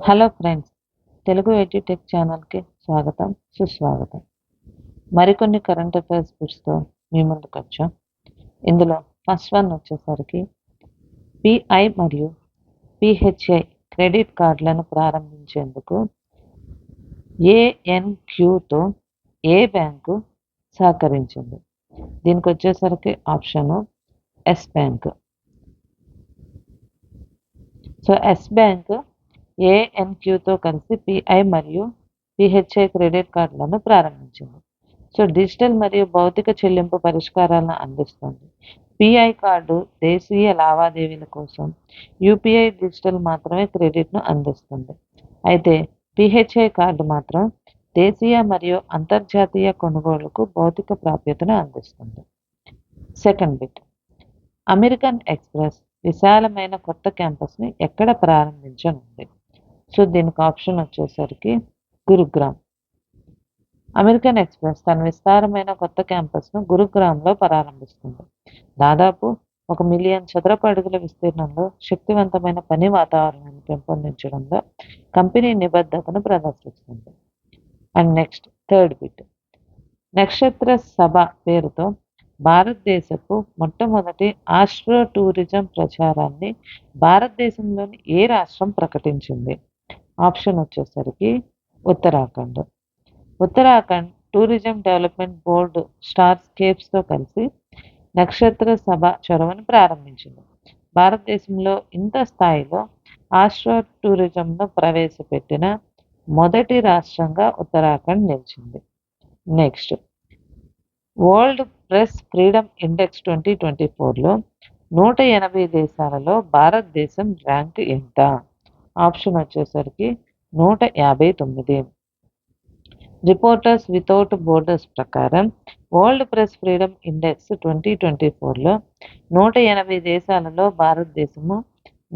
Hello friends, Telugu edutech ఛానల్కి స్వాగతం, సుస్వాగతం. మరికొన్ని కరెంట్ అఫైర్స్ బిట్స్తో మీ ముందుకు వచ్చాం. ఇందులో ఫస్ట్ వన్ వచ్చేసరికి పిఐ మరియు పిహెచ్ఐ క్రెడిట్ కార్డులను ప్రారంభించేందుకు ఏఎన్క్యూతో ఏ బ్యాంకు సహకరించింది? దీనికి వచ్చేసరికి option yes bank. So yes bank ఏఎన్క్యూతో కలిసి పిఐ మరియు పిహెచ్ఐ క్రెడిట్ కార్డులను ప్రారంభించింది. సో డిజిటల్ మరియు భౌతిక చెల్లింపు పరిష్కారాలను అందిస్తుంది. పిఐ కార్డు దేశీయ లావాదేవీల కోసం, యూపీఐ డిజిటల్ మాత్రమే క్రెడిట్ను అందిస్తుంది. అయితే పిహెచ్ఐ కార్డు మాత్రం దేశీయ మరియు అంతర్జాతీయ కొనుగోలుకు భౌతిక ప్రాప్యతను అందిస్తుంది. సెకండ్ బిట్, అమెరికన్ ఎక్స్ప్రెస్ విశాలమైన కొత్త క్యాంపస్ని ఎక్కడ ప్రారంభించనుంది? సో దీనికి ఆప్షన్ వచ్చేసరికి గురుగ్రామ్. అమెరికన్ ఎక్స్ప్రెస్ తన విస్తారమైన కొత్త క్యాంపస్ను గురుగ్రామ్లో ప్రారంభిస్తుంది. దాదాపు 1 మిలియన్ చదరపు అడుగుల విస్తీర్ణంలో శక్తివంతమైన పని వాతావరణాన్ని పెంపొందించడంలో కంపెనీ నిబద్ధతను ప్రదర్శిస్తుంది. అండ్ నెక్స్ట్ థర్డ్ బిట్, నక్షత్ర సభ పేరుతో భారతదేశపు మొట్టమొదటి ఆస్ట్రో టూరిజం ప్రచారాన్ని భారతదేశంలోని ఏ రాష్ట్రం ప్రకటించింది? ఆప్షన్ వచ్చేసరికి Uttarakhand. Uttarakhand tourism development board స్టార్స్కేప్స్తో కలిసి నక్షత్ర సభ చొరవను ప్రారంభించింది. భారతదేశంలో ఇంత స్థాయిలో ఆస్ట్రో టూరిజంను ప్రవేశపెట్టిన మొదటి రాష్ట్రంగా ఉత్తరాఖండ్ నిలిచింది. Next, world press freedom index 2024లో 180 దేశాలలో భారతదేశం ర్యాంక్ ఎంత? ఆప్షన్ వచ్చేసరికి 159. రిపోర్టర్స్ వితౌట్ బోర్డర్స్ ప్రకారం వరల్డ్ ప్రెస్ ఫ్రీడమ్ ఇండెక్స్ 2024లో 180 దేశాలలో భారతదేశము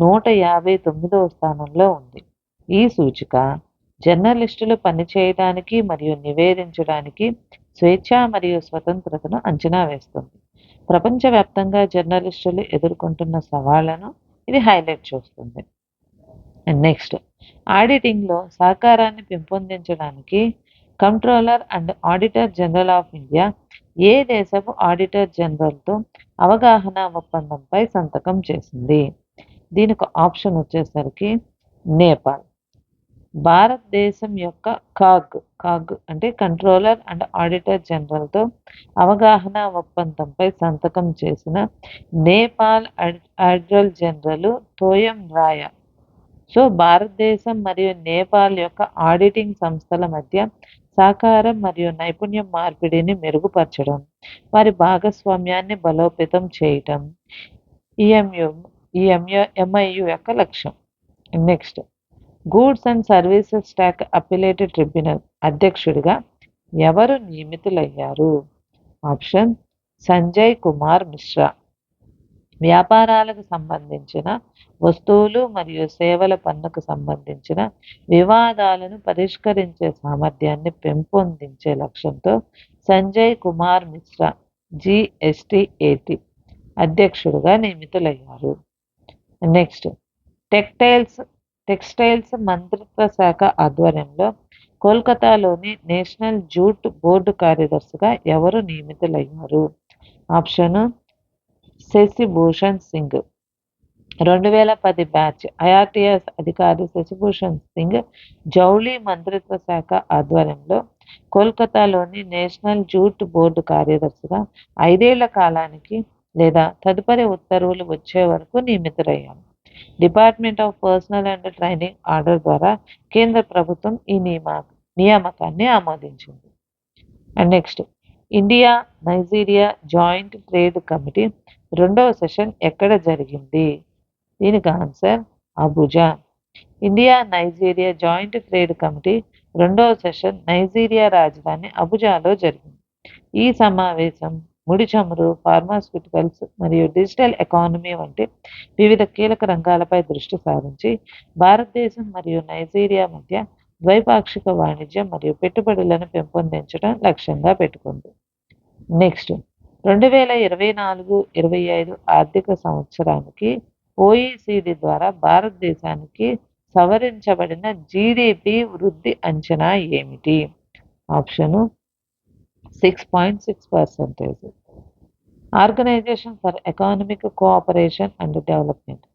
159వ స్థానంలో ఉంది. ఈ సూచిక జర్నలిస్టులు పనిచేయడానికి మరియు నివేదించడానికి స్వేచ్ఛ మరియు స్వతంత్రతను అంచనా వేస్తుంది. ప్రపంచవ్యాప్తంగా జర్నలిస్టులు ఎదుర్కొంటున్న సవాళ్లను ఇది హైలైట్ చేస్తుంది. నెక్స్ట్, ఆడిటింగ్లో సహకారాన్ని పెంపొందించడానికి controller and auditor general of India ఏ దేశపు ఆడిటర్ జనరల్తో అవగాహన ఒప్పందంపై సంతకం చేసింది? దీనికి ఆప్షన్ వచ్చేసరికి నేపాల్. భారతదేశం యొక్క కాగ్ అంటే కంట్రోలర్ అండ్ ఆడిటర్ జనరల్తో అవగాహన ఒప్పందంపై సంతకం చేసిన నేపాల్ ఆడిటర్ జనరల్ తోయం రాయ. సో భారతదేశం మరియు నేపాల్ యొక్క ఆడిటింగ్ సంస్థల మధ్య సహకారం మరియు నైపుణ్యం మార్పిడిని మెరుగుపరచడం, వారి భాగస్వామ్యాన్ని బలోపేతం చేయటం ఎంఐయు యొక్క లక్ష్యం. Next, goods and services tax appellate tribunal అధ్యక్షుడిగా ఎవరు నియమితులయ్యారు? ఆప్షన్ సంజయ్ కుమార్ మిశ్రా. వ్యాపారాలకు సంబంధించిన వస్తువులు మరియు సేవల పన్నుకు సంబంధించిన వివాదాలను పరిష్కరించే సామర్థ్యాన్ని పెంపొందించే లక్ష్యంతో సంజయ్ కుమార్ మిశ్రా జిఎస్టిఏటి అధ్యక్షుడిగా నియమితులయ్యారు. నెక్స్ట్, టెక్స్టైల్స్ మంత్రిత్వ శాఖ ఆధ్వర్యంలో కోల్కతాలోని నేషనల్ జూట్ బోర్డు కార్యదర్శిగా ఎవరు నియమితులయ్యారు? Option Shashibhushan Singh. 2010 batch IRTS అధికారి శశిభూషణ్ సింగ్ జౌళి మంత్రిత్వ శాఖ ఆధ్వర్యంలో కోల్కతాలోని నేషనల్ జూట్ బోర్డు కార్యదర్శిగా 5 ఏళ్ల కాలానికి లేదా తదుపరి ఉత్తర్వులు వచ్చే వరకు నియమితులయ్యారు. Department of personal and training order ద్వారా కేంద్ర ప్రభుత్వం ఈ నియామకాన్ని ఆమోదించింది. And next, India Nigeria joint trade committee 2వ సెషన్ ఎక్కడ జరిగింది? దీనికి answer Abuja. India Nigeria joint trade committee 2వ సెషన్ నైజీరియా రాజధాని అబుజాలో జరిగింది. ఈ సమావేశం ముడి చమురు, ఫార్మాస్యూటికల్స్ మరియు డిజిటల్ ఎకానమీ వంటి వివిధ కీలక రంగాలపై దృష్టి సారించి భారతదేశం మరియు నైజీరియా మధ్య ద్వైపాక్షిక వాణిజ్యం మరియు పెట్టుబడులను పెంపొందించడం లక్ష్యంగా పెట్టుకుంది. నెక్స్ట్, 2024-25 ఆర్థిక సంవత్సరానికి ఓఈసిడి ద్వారా భారతదేశానికి సవరించబడిన జీడిపి వృద్ధి అంచనా ఏమిటి? Option 6.6%. Organisation for economic cooperation and development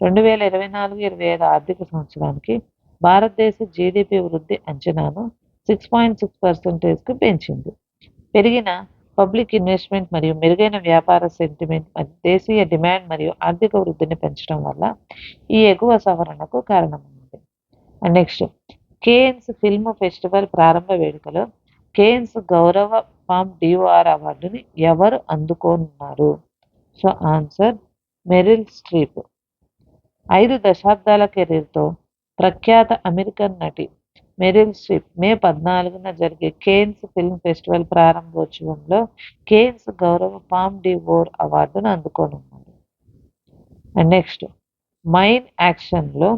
2024-25 ఆర్థిక సంవత్సరానికి భారతదేశ జీడిపి వృద్ధి అంచనాను 6.6%కు పెంచింది. పెరిగిన పబ్లిక్ ఇన్వెస్ట్మెంట్ మరియు మెరుగైన వ్యాపార సెంటిమెంట్ మరియు దేశీయ డిమాండ్ మరియు ఆర్థిక వృద్ధిని పెంచడం వల్ల ఈ ఎగువ సవరణకు కారణమైంది. And next, Cannes film festival ప్రారంభ వేడుకలో కేన్స్ గౌరవ పామ్ డిఓఆర్ అవార్డుని ఎవరు అందుకోనున్నారు? So answer Meryl Streep. 5 దశాబ్దాల కెరీర్తో ప్రఖ్యాత అమెరికన్ నటి మెరిల్ స్ట్రీప్ మే 14న జరిగే కేన్స్ ఫిల్మ్ ఫెస్టివల్ ప్రారంభోత్సవంలో కేన్స్ గౌరవ పామ్ డిఓర్ అవార్డును అందుకోనున్నారు. అండ్ నెక్స్ట్, మైన్ యాక్షన్లో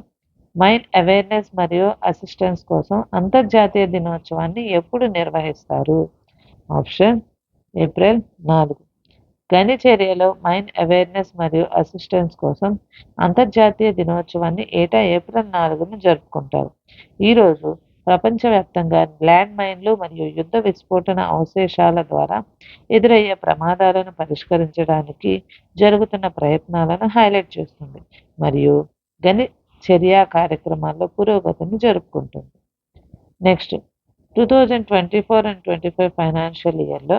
మైన్ అవేర్నెస్ మరియు అసిస్టెన్స్ కోసం అంతర్జాతీయ దినోత్సవాన్ని ఎప్పుడు నిర్వహిస్తారు? Option April 4. గని చర్యలో మైన్ అవేర్నెస్ మరియు అసిస్టెన్స్ కోసం అంతర్జాతీయ దినోత్సవాన్ని ఏటా ఏప్రిల్ 4న జరుపుకుంటారు. ఈరోజు ప్రపంచవ్యాప్తంగా ల్యాండ్ మైన్లు మరియు యుద్ధ విస్ఫోటన అవశేషాల ద్వారా ఎదురయ్యే ప్రమాదాలను పరిష్కరించడానికి జరుగుతున్న ప్రయత్నాలను హైలైట్ చేస్తుంది మరియు గని చర్య కార్యక్రమాల్లో పురోగతిని జరుపుకుంటుంది. నెక్స్ట్, 2024 అండ్ 25 ఫైనాన్షియల్ ఇయర్లో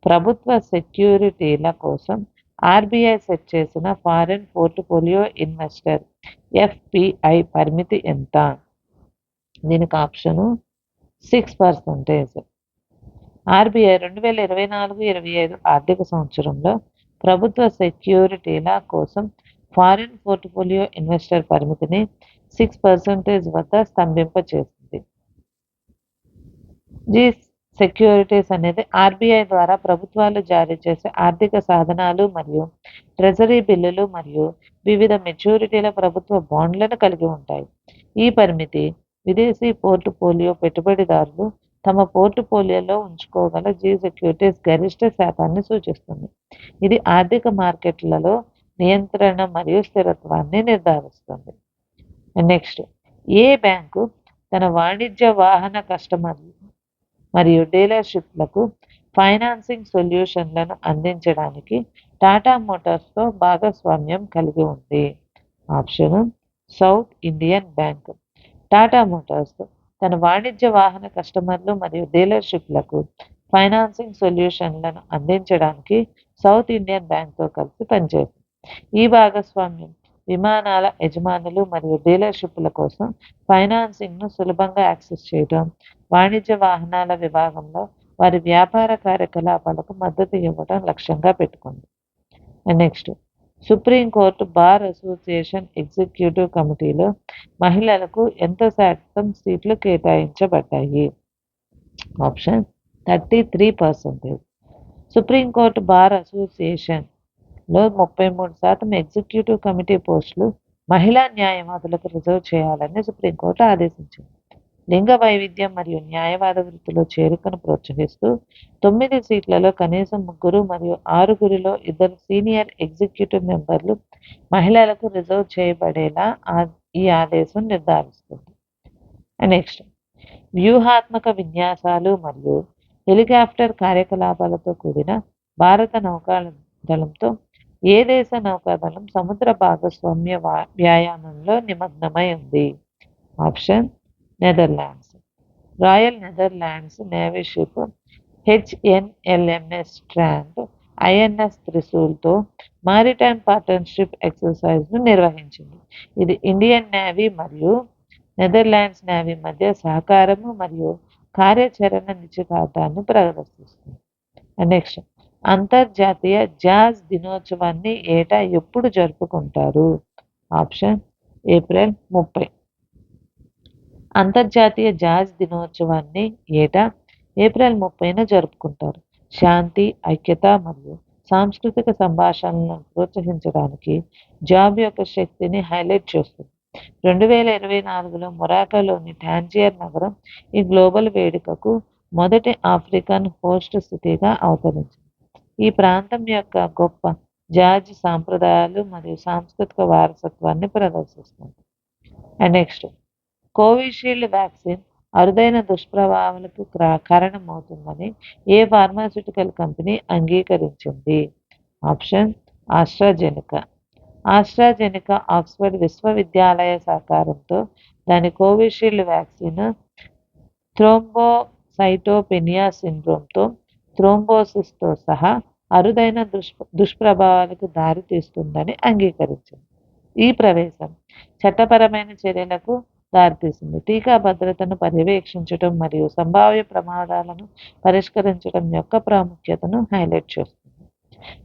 ప్రభుత్వ సెక్యూరిటీల కోసం ఆర్బీఐ సెట్ చేసిన ఫారిన్ పోర్ట్ఫోలియో ఇన్వెస్టర్ ఎఫ్పిఐ పరిమితి ఎంత? దీనికి ఆప్షను 6%. ఆర్బీఐ 2024-25 ఆర్థిక సంవత్సరంలో ప్రభుత్వ సెక్యూరిటీల కోసం ఫారిన్ పోర్ట్ఫోలియో ఇన్వెస్టర్ పరిమితిని 6% వద్ద స్తంభింపచేసింది. ఈ సెక్యూరిటీస్ అనేది ఆర్బీఐ ద్వారా ప్రభుత్వాలు జారీ చేసే ఆర్థిక సాధనాలు మరియు ట్రెజరీ బిల్లులు మరియు వివిధ మెచ్యూరిటీల ప్రభుత్వ బాండ్లను కలిగి ఉంటాయి. ఈ పరిమితి విదేశీ పోర్ట్ఫోలియో పెట్టుబడిదారులు తమ పోర్ట్ఫోలియోలో ఉంచుకోగల జీ సెక్యూరిటీస్ గరిష్ట శాతాన్ని సూచిస్తుంది. ఇది ఆర్థిక మార్కెట్లలో నియంత్రణ మరియు స్థిరత్వాన్ని నిర్ధారిస్తుంది. నెక్స్ట్, ఏ బ్యాంకు తన వాణిజ్య వాహన కస్టమర్లు మరియు డీలర్షిప్లకు ఫైనాన్సింగ్ సొల్యూషన్లను అందించడానికి టాటా మోటార్స్తో భాగస్వామ్యం కలిగి ఉంది? Option south Indian bank. Tata Motors తన వాణిజ్య వాహన కస్టమర్లు మరియు డీలర్షిప్లకు ఫైనాన్సింగ్ సొల్యూషన్లను అందించడానికి సౌత్ ఇండియన్ బ్యాంక్తో కలిసి పనిచేస్తుంది. ఈ భాగస్వామ్యం విమానాల యజమానులు మరియు డీలర్షిప్ల కోసం ఫైనాన్సింగ్ను సులభంగా యాక్సెస్ చేయడం, వాణిజ్య వాహనాల విభాగంలో వారి వ్యాపార కార్యకలాపాలకు మద్దతు ఇవ్వడం లక్ష్యంగా పెట్టుకుంది. Next, supreme court bar association executive కమిటీలో మహిళలకు ఎంత శాతం సీట్లు కేటాయించబడ్డాయి? ఆప్షన్ 33%. సుప్రీంకోర్టు బార్ అసోసియేషన్లో 33% ఎగ్జిక్యూటివ్ కమిటీ పోస్టులు మహిళా న్యాయవాదులకు రిజర్వ్ చేయాలని సుప్రీంకోర్టు ఆదేశించింది. లింగ వైవిధ్యం మరియు న్యాయవాద వృత్తిలో చేరికను ప్రోత్సహిస్తూ 9 సీట్లలో కనీసం 3 మరియు 6 2 సీనియర్ ఎగ్జిక్యూటివ్ మెంబర్లు మహిళలకు రిజర్వ్ చేయబడేలా ఈ ఆదేశం నిర్ధారిస్తుంది. నెక్స్ట్, వ్యూహాత్మక విన్యాసాలు మరియు హెలికాప్టర్ కార్యకలాపాలతో కూడిన భారత నౌకాదళంతో ఏ దేశ నౌకాదళం సముద్ర భాగస్వామ్య వ్యాయామంలో నిమగ్నమై ఉంది? Option Netherlands. Royal Netherlands Navy ship HNLMS Strand INS త్రిశూల్తో మారిటైమ్ పార్ట్నర్షిప్ ఎక్సర్సైజ్ను నిర్వహించింది. ఇది ఇండియన్ నేవీ మరియు నెదర్లాండ్స్ నేవీ మధ్య సహకారము మరియు కార్యాచరణ నిశ్చితార్థాన్ని ప్రదర్శిస్తుంది. నెక్స్ట్, అంతర్జాతీయ జాజ్ దినోత్సవాన్ని ఏటా ఎప్పుడు జరుపుకుంటారు? Option April 30. అంతర్జాతీయ జాజ్ దినోత్సవాన్ని ఏటా ఏప్రిల్ 30న జరుపుకుంటారు. శాంతి, ఐక్యత మరియు సాంస్కృతిక సంభాషణలను ప్రోత్సహించడానికి జాబ్ యొక్క శక్తిని హైలైట్ చేస్తుంది. 2024లో మొరాకోలోని టాంజియర్ నగరం ఈ గ్లోబల్ వేడుకకు మొదటి ఆఫ్రికన్ హోస్ట్ సిటీగా అవతరించింది. ఈ ప్రాంతం యొక్క గొప్ప జాజ్ సాంప్రదాయాలు మరియు సాంస్కృతిక వారసత్వాన్ని ప్రదర్శిస్తుంది. అండ్ నెక్స్ట్, కోవిషీల్డ్ వ్యాక్సిన్ అరుదైన దుష్ప్రభావాలకు కారణమవుతుందని ఏ ఫార్మాస్యూటికల్ కంపెనీ అంగీకరించింది? Option AstraZeneca. ఆస్ట్రాజెనికా ఆక్స్ఫర్డ్ విశ్వవిద్యాలయ సహకారంతో దాని కోవిషీల్డ్ వ్యాక్సిన్ థ్రోంబోసైటోపెనియా సిండ్రోమ్తో థ్రోంబోసిస్తో సహా అరుదైన దుష్ప్రభావాలకు దారితీస్తుందని అంగీకరించింది. ఈ ప్రవేశం చట్టపరమైన చర్యలకు దారితీసింది. టీకా భద్రతను పర్యవేక్షించడం మరియు సంభావ్య ప్రమాదాలను పరిష్కరించడం యొక్క ప్రాముఖ్యతను హైలైట్ చేస్తుంది.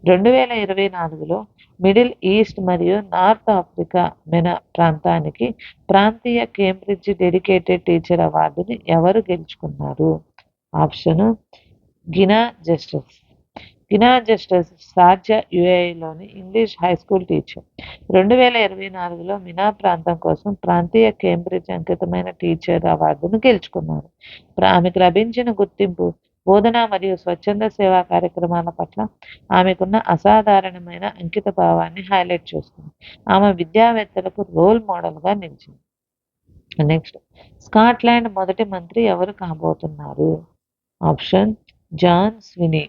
2024లో మిడిల్ ఈస్ట్ మరియు నార్త్ ఆఫ్రికా మెనా ప్రాంతానికి ప్రాంతీయ కేంబ్రిడ్జ్ డెడికేటెడ్ టీచర్ అవార్డుని ఎవరు గెలుచుకున్నారు? Option Gina Justice. Gina Justice Sharjah యుఏఈలోని ఇంగ్లీష్ హై స్కూల్ టీచర్. 2024లో మినా ప్రాంతం కోసం ప్రాంతీయ కేంబ్రిడ్జ్ అంకితమైన టీచర్ అవార్డును గెలుచుకున్నారు. ఆమెకు లభించిన గుర్తింపు బోధన మరియు స్వచ్ఛంద సేవా కార్యక్రమాల పట్ల ఆమెకున్న అసాధారణమైన అంకిత భావాన్ని హైలైట్ చేస్తుంది. ఆమె విద్యావేత్తలకు రోల్ మోడల్గా నిలిచింది. నెక్స్ట్, స్కాట్లాండ్ మొదటి మంత్రి ఎవరు కాబోతున్నారు? Option John Swinney.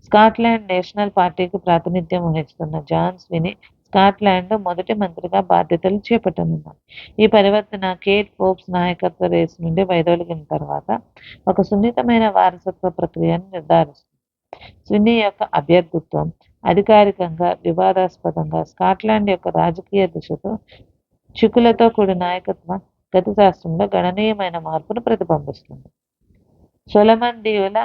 Scotland national పార్టీకి ప్రాతినిధ్యం వహిస్తున్న జాన్ స్వినీ స్కాట్లాండ్ మొదటి మంత్రిగా బాధ్యతలు చేపట్టనున్నారు. ఈ పరివర్తన కేట్ ఫోర్బ్స్ నాయకత్వ రేసు నుండి వైదొలిగిన తర్వాత ఒక సున్నితమైన వారసత్వ ప్రక్రియను నిర్ధారిస్తుంది. స్విన్నీ యొక్క అభ్యర్థిత్వం అధికారికంగా వివాదాస్పదంగా స్కాట్లాండ్ యొక్క రాజకీయ దిశతో చిక్కులతో కూడిన నాయకత్వ గతిశాస్త్రంలో గణనీయమైన మార్పును ప్రతిబింబిస్తుంది. సొలమన్ దీవుల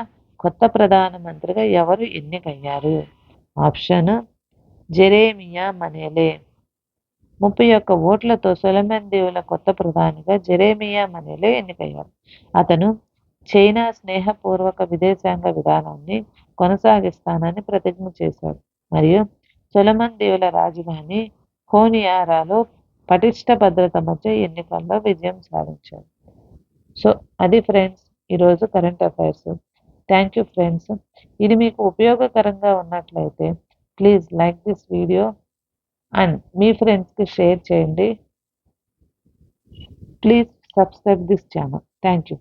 కొత్త ప్రధానమంత్రిగా ఎవరు ఎన్నికయ్యారు? Option Jeremiah మనెలే. 31 ఓట్లతో సొలమన్ దీవుల కొత్త ప్రధానిగా జెరేమియా మనెలే ఎన్నికయ్యారు. అతను చైనా స్నేహపూర్వక విదేశాంగ విధానాన్ని కొనసాగిస్తానని ప్రతిజ్ఞ చేశాడు మరియు సొలమన్ దీవుల రాజధాని హోనియారాలో పటిష్ట భద్రత మధ్య ఎన్నికల్లో విజయం సాధించారు. సో అది ఫ్రెండ్స్ ఈరోజు current affairs. Thank you friends. ఇది మీకు ఉపయోగకరంగా ఉన్నట్లయితే please like this video and మీ ఫ్రెండ్స్కి షేర్ చేయండి. Please subscribe this channel. Thank you.